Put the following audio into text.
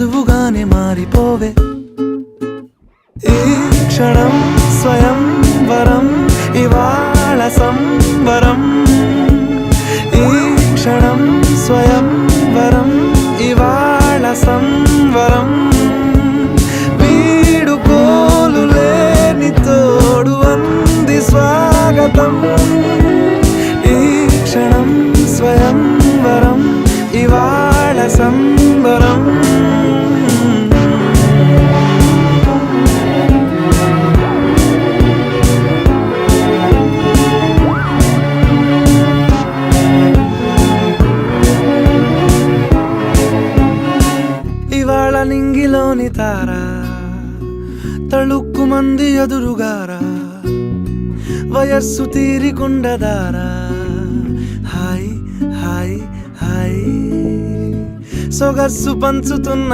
నువ్వుగానే మారిపోవే ఈ క్షణం స్వయం వరం ఇవాళ సంబరం ఈ క్షణం స్వయం వరం ఇవాళ సంవరం వీడుకోలు లేని తోడు అంది స్వాగతం ఈ క్షణం స్వయం వరం ఇవాళ సంబరం ఇవాళ నింగిలోని తార తళుక్కు మంది ఎదురుగారా వయస్సు తీరికుండదారా హాయ్ హాయ్ హాయ్ సొగస్సు పంచుతున్న